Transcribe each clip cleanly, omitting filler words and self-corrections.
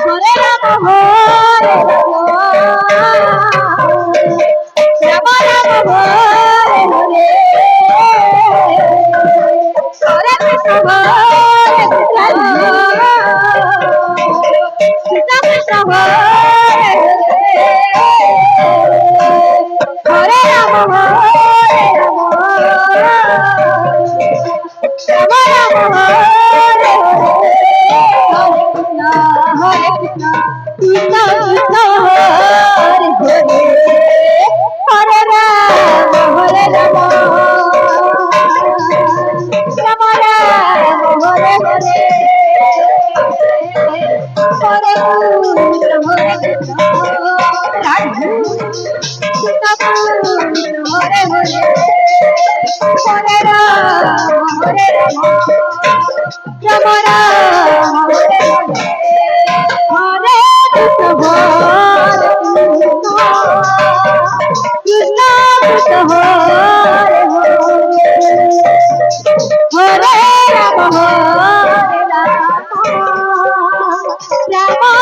Hare Rama Hare Rama Rama Hare Hare Krishna Hare Krishna Krishna Hare Hare Rama Hare Rama Rama Hare Hare Krishna Krishna Krishna Hare Hare Hare Rama Rama Rama Hare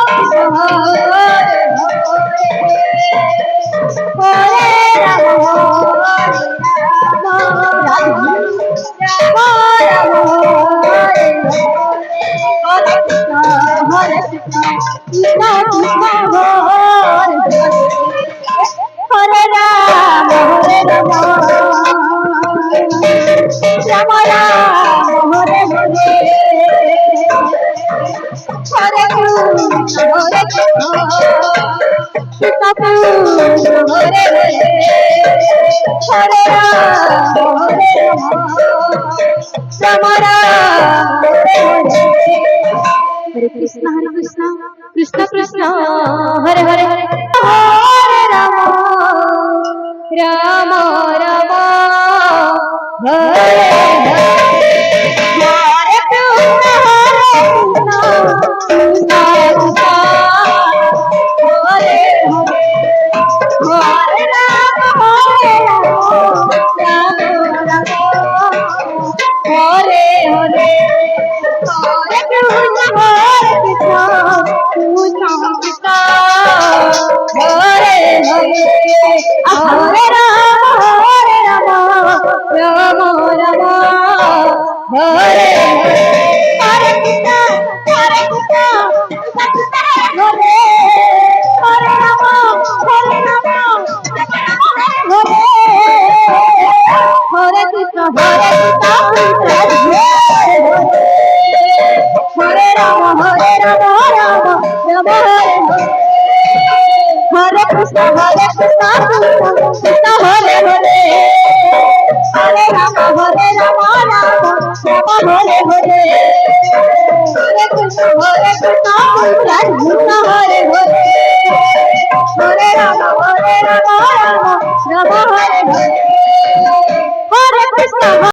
Hare Hare Krishna, Krishna Krishna, Hare Hare, Hare Rama, Rama Rama, Hare Hare, Hare Krishna, Krishna Krishna, Hare Hare, Hare Rama, Rama Rama, Hare Hare. Hare Krishna, Krishna Hare Hare, Hare Rama, Rama Rama, Hare Hare. Hare Krishna, Hare Krishna, Krishna Hare Hare Rama, Hare Hare Krishna, Krishna Hare Rama, Rama Rama, Hare Hare Krishna, Krishna Hare Hare, Hare Rama, Rama Rama, Hare Hare, Hare Krishna, Krishna Hare Hare, Hare Rama, Rama Rama, Hare Hare, Hare Krishna.